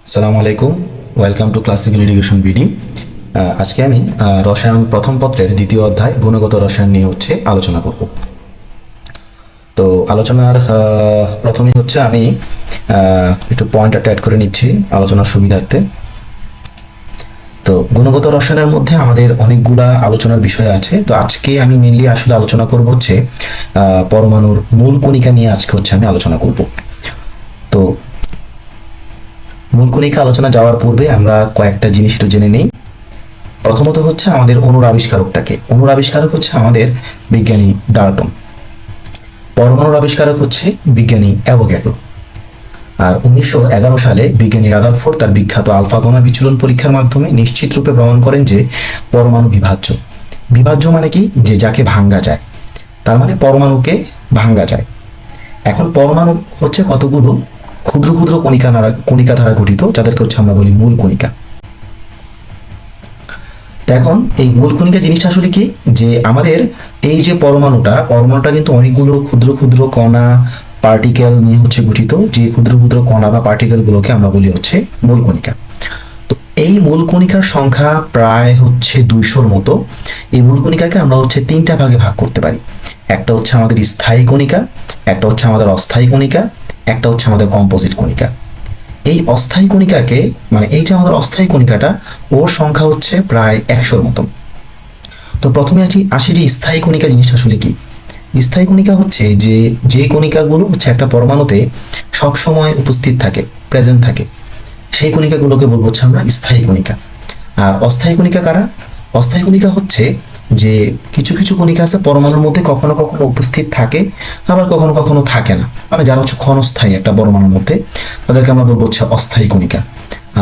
আসসালামু আলাইকুম, welcome to classical education BD. আজকে আমি রসায়ন প্রথম পত্রের দ্বিতীয় অধ্যায় গুণগত রসায়ন নিয়ে আলোচনা করব। তো আলোচনার প্রথমেই আমি একটু পয়েন্ট অ্যাড করে নিচ্ছি আলোচনার সুবিধার্থে। তো গুণগত রসায়নের মধ্যে আমাদের অনেকগুলা আলোচনার বিষয় আছে। তো আজকে আমি মেনলি আলোচনা করব পরমাণুর মূল কণিকা নিয়ে। আমি আলোচনা করব। তো মূল কণিকা আলোচনা যাওয়ার পূর্বে আমরা কয়েকটা জিনিস একটু জেনে নিই। প্রথমত আমাদের অণুর আবিষ্কারকটাকে। অণুর আবিষ্কারক আমাদের বিজ্ঞানী ডাল্টন। পরমাণুর আবিষ্কারক বিজ্ঞানী অ্যাভোগাড্রো। আর 1911 সালে বিজ্ঞানী রাদারফোর্ড তার বিখ্যাত আলফা কণা বিচলন পরীক্ষার মাধ্যমে নিশ্চিত রূপে প্রমাণ করেন যে পরমাণু বিভাজ্য। বিভাজ্য মানে কি? যে যাকে ভাঙ্গা যায়। তার মানে পরমাণুকে ভাঙ্গা যায়। এখন পরমাণু কতগুলো ক্ষুদ্র ক্ষুদ্র কণিকা দ্বারা গঠিত, যাদেরকে আমরা বলি মূল কণিকা। এখন এই মূল কণিকা জিনিসটা আসলে কি? যে আমাদের এই যে পরমাণুটা কিন্তু অনেকগুলো ক্ষুদ্র ক্ষুদ্র কণা পার্টিকেল নিয়ে গঠিত। যে ক্ষুদ্র ক্ষুদ্র কণা বা পার্টিকেল গুলোকে আমরা বলি মূল কণিকা। তো এই মূল কণিকার সংখ্যা প্রায় 200-র মতো। এই মূল কণিকাকে আমরা তিনটা ভাগে ভাগ করতে পারি। একটা আমাদের স্থায়ী কণিকা, একটা আমাদের অস্থায়ী কণিকা, একটা আমাদের কম্পোজিট কণিকা। এই অস্থায়ী কণিকাকে মানে এই যে আমাদের অস্থায়ী কণিকাটা, ওর সংখ্যা প্রায় 100-র মতো। তো প্রথমে আসি যে স্থায়ী কণিকা জিনিসটা আসলে কি। স্থায়ী কণিকা যে কণিকাগুলো একটা পরমাণুতে সব সময় উপস্থিত থাকে, প্রেজেন্ট থাকে, সেই কণিকাগুলোকে বলবো আমরা স্থায়ী কণিকা। আর অস্থায়ী কণিকা কারা? অস্থায়ী কণিকা যে কিছু কিছু কণিকা আছে পরমাণুর মধ্যে কখনো কখনো উপস্থিত থাকে, আবার কখনো কখনো থাকে না। মানে যারা ক্ষণস্থায়ী একটা পরমাণুর মধ্যে, তাদেরকে আমরা বলবো অস্থায়ী কণিকা।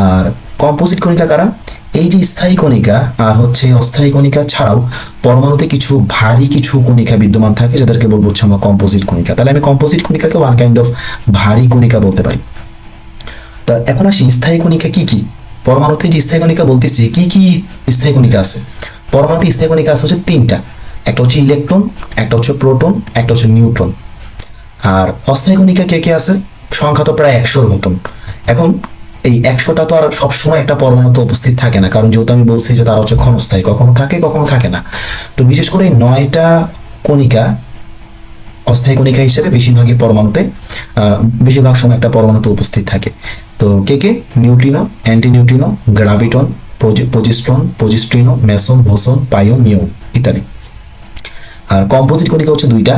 আর কম্পোজিট কণিকা কারা? এই যে স্থায়ী কণিকা আর অস্থায়ী কণিকা ছাড়াও পরমাণুতে কিছু ভারী কিছু কণিকা বিদ্যমান থাকে, যাদেরকে বলবো আমরা কম্পোজিট কণিকা। তাহলে আমি কম্পোজিট কণিকাকে ওয়ান কাইন্ড অফ ভারী কণিকা বলতে পারি। তো এখন আসি স্থায়ী কণিকা কি কি। পরমাণুতে যে স্থায়ী কণিকা বলতেছি, কি কি স্থায়ী কণিকা আছে? পরমাণুতে স্থায়ী কণিকা আছে তিনটা। একটা ইলেকট্রন, একটা প্রোটন, একটা নিউট্রন। আর অস্থায়ী কণিকা কে কে আছে? সংখ্যা তো প্রায় 100-র মতন। এখন এই 100টা তো আর সবসময় একটা পরমাণুতে উপস্থিত থাকে না, কারণ যেহেতু আমি বলছি যে তারা ক্ষণস্থায়ী, কখনো থাকে কখনো থাকে না। তো বিশেষ করে 9টা কণিকা অস্থায়ী কণিকা হিসেবে বেশিরভাগই পরমাণুতে বেশিরভাগ সময় একটা পরমাণুতে উপস্থিত থাকে। তো কে কে? Neutrino, anti neutrino, graviton, positron, positrino, meson, boson, pion, muon ইত্যাদি। আর কম্পোজিট কণিকা দুইটা,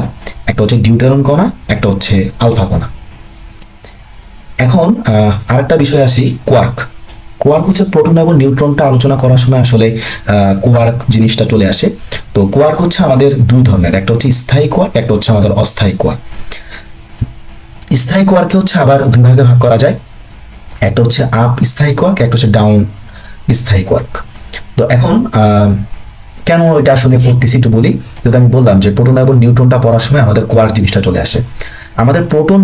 একটা ডিউটেরন কণা, একটা আলফা কণা। এখন আরেকটা বিষয় আসি, কোয়ার্ক। কোয়ার্ক প্রোটন এবং নিউট্রনটা আলোচনা করার সময় আসলে কোয়ার্ক জিনিসটা চলে আসে। তো কোয়ার্ক আমাদের দুই ধরনের, একটা স্থায়ী কোয়ার্ক, একটা আমাদের অস্থায়ী কোয়ার্ক। স্থায়ী কোয়ার্কে আবার দুই ভাগে ভাগ করা যায়। একটা আপ স্থায়ী কোয়ার্ক, একটা ডাউন স্থায়ী কোয়ার্ক। তো এখন কেন এটা আসলে পড়তেছি একটু বলি। যদি আমি বললাম যে প্রোটন এবং নিউট্রনটা পড়ার সময় আমাদের কোয়ার্ক জিনিসটা চলে আসে। আমাদের প্রোটন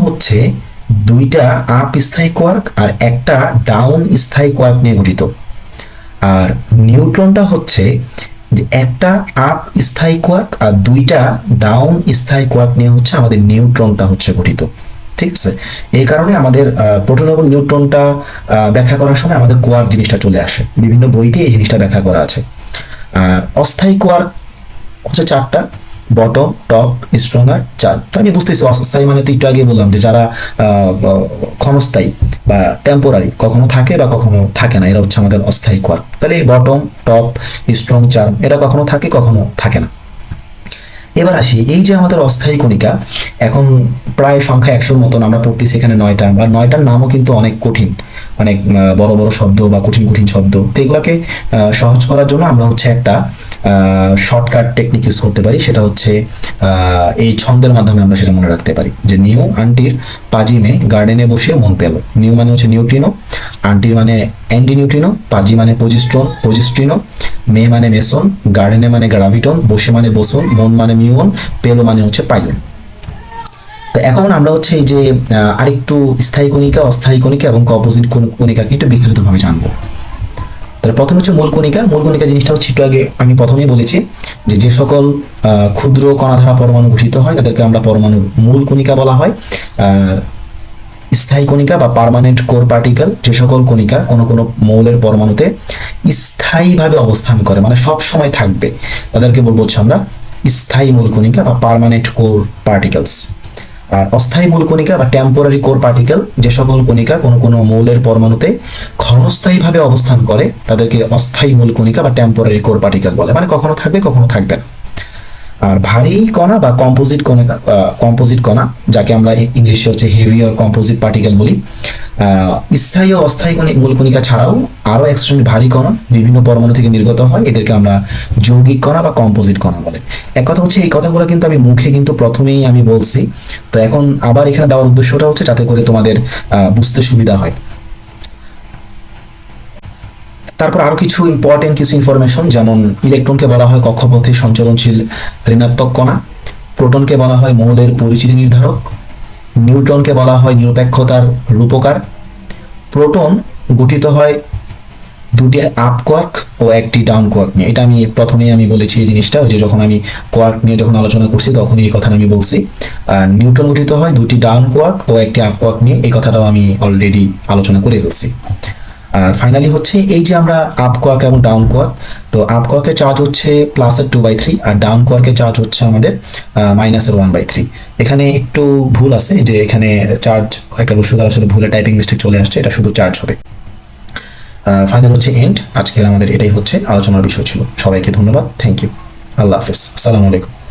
দুইটা আপ স্থায়ী কোয়ার্ক আর একটা ডাউন স্থায়ী কোয়ার্ক নিয়ে গঠিত। আর নিউট্রনটা যে একটা আপ স্থায়ী কোয়ার্ক আর দুইটা ডাউন স্থায়ী কোয়ার্ক নিয়ে আমাদের নিউট্রনটা গঠিত। ঠিক আছে? এই কারণে আমাদের প্রোটন এবং নিউট্রনটা ব্যাখ্যা করার সময় আমাদের কোয়ার্ক জিনিসটা চলে আসে। বিভিন্ন বইতে এই জিনিসটা ব্যাখ্যা করা আছে। আর অস্থায়ী কোয়ার্ক 4টা, বটম, টপ, স্ট্রং আর চার্জ। তো আমি বুঝতেছি অস্থায়ী মানে তো একটু আগে বললাম যে যারা ক্ষণস্থায়ী বা টেম্পোরারি, কখনো থাকে বা কখনো থাকে না, এরা আমাদের অস্থায়ী কোয়ার্ক। তাহলে এই বটম, টপ, স্ট্রং, চার্জ এটা কখনো থাকে কখনো থাকে না। এবার আসি এই যে আমাদের অস্থায়ী কণিকা, এখন প্রায় সংখ্যা 100-র মতন আমরা পড়তেছি এখানে 9টা। বা 9টার নামও কিন্তু অনেক কঠিন, অনেক বড় বড় শব্দ বা কঠিন কঠিন শব্দ। তো এগুলোকে সহজ করার জন্য আমরা একটা শর্টকাট টেকনিক ইউজ করতে পারি। সেটা এই ছন্দের মাধ্যমে আমরা সেটা মনে রাখতে পারি যে নিউ আন্টির পাজি মে গার্ডেনে বসে মন পেল। নিউ মানে নিউট্রিনো, আন্টির মানে অ্যান্টি নিউট্রিনো, পাজি মানে পজিস্ট্রন, পজিস্ট্রিনো, মে মানে মেসন, গার্ডেনে মানে গ্রাভিটন, বসে মানে বোসন, মন মানে মিউন, পেলো মানে পাইয়ন। তো এখন আমরা এই যে আরেকটু স্থায়ী কণিকা, অস্থায়ী কণিকা এবং কম্পোজিট কণিকাকে একটু বিস্তারিতভাবে জানবো। তাহলে প্রথমে মূল কণিকা। মূল কণিকা জিনিসটা একটু আগে আমি প্রথমেই বলেছি যে যে সকল ক্ষুদ্র কণা দ্বারা পরমাণু গঠিত হয় তাদেরকে আমরা পরমাণুর মূল কণিকা বলা হয়। আর স্থায়ী কণিকা বা পার্মানেন্ট কোর পার্টিকেল, যে সকল কণিকা কোনো কোনো মৌলের পরমাণুতে স্থায়ীভাবে অবস্থান করে, মানে সব সময় থাকবে, তাদেরকে বলবো হচ্ছে আমরা স্থায়ী মূল কণিকা বা পার্মানেন্ট কোর পার্টিকেলস। আর অস্থায়ী মূল কণিকা বা টেম্পোরারি কোর পার্টিকেল, যে সকল কণিকা কোনো কোনো মৌলের পরমাণুতে ক্ষণস্থায়ীভাবে অবস্থান করে, তাদেরকে অস্থায়ী মূল কণিকা বা টেম্পোরারি কোর পার্টিকেল বলে, মানে কখনো থাকবে কখনো থাকবে না। আর ভারী কণা বা কম্পোজিট কণা, যাকে আমরা ইংলিশে হচ্ছে হেভিয়ার কম্পোজিট পার্টিকেল বলি, স্থায়ী ও অস্থায়ী মূল কণিকা ছাড়াও আরো এক শ্রেণীর ভারী কণা বিভিন্ন পরমাণু থেকে নির্গত হয়, এদেরকে আমরা যৌগিক কণা বা কম্পোজিট কণা বলে। এক কথা হচ্ছে এই কথাগুলো কিন্তু আমি মুখে কিন্তু প্রথমেই আমি বলছি, তো এখন আবার এখানে দেওয়ার উদ্দেশ্যটা হচ্ছে যাতে করে তোমাদের বুঝতে সুবিধা হয়। তারপর আরো কিছু ইম্পর্টেন্ট কিছু ইনফরমেশন, যেমন ইলেকট্রনকে বলা হয় কক্ষপথে সঞ্চরণশীল ঋণাত্মক কণা, প্রোটনকে বলা হয় মৌলের পরিচিতি নির্ধারক, নিউট্রনকে বলা হয় নিরপেক্ষতার রূপকার। প্রোটন গঠিত হয় দুটি আপ কোয়ার্ক ও একটি ডাউন কোয়ার্ক নিয়ে, এটা আমি প্রথমেই আমি বলেছি এই জিনিসটা, ওই যে যখন আমি কোয়ার্ক নিয়ে যখন আলোচনা করছি তখন এই কথাটা আমি বলছি। আর নিউট্রন গঠিত হয় দুটি ডাউন কোয়ার্ক ও একটি আপ কোয়ার্ক নিয়ে, এই কথাটাও আমি অলরেডি আলোচনা করে ফেলছি। আর ফাইনালি হচ্ছে এই যে আমরা আপ কোয়ার্ক এবং ডাউন কোয়ার্ক, তো আপ কোয়ার্কের চার্জ হচ্ছে +2/3 আর ডাউন কোয়ার্কের চার্জ হচ্ছে আমাদের -1/3। এখানে একটু ভুল আছে, যে এখানে চার্জ একটা রস্যু দ্বারা আসলে ভুলে টাইপিং মিস্টেক চলে আসছে, এটা শুধু চার্জ হবে। ফাইনাল হচ্ছে এন্ড, আজকের আমাদের এটাই হচ্ছে আলোচনার বিষয় ছিল। সবাইকে ধন্যবাদ, থ্যাংক ইউ, আল্লাহ হাফেজ, আসসালামু আলাইকুম।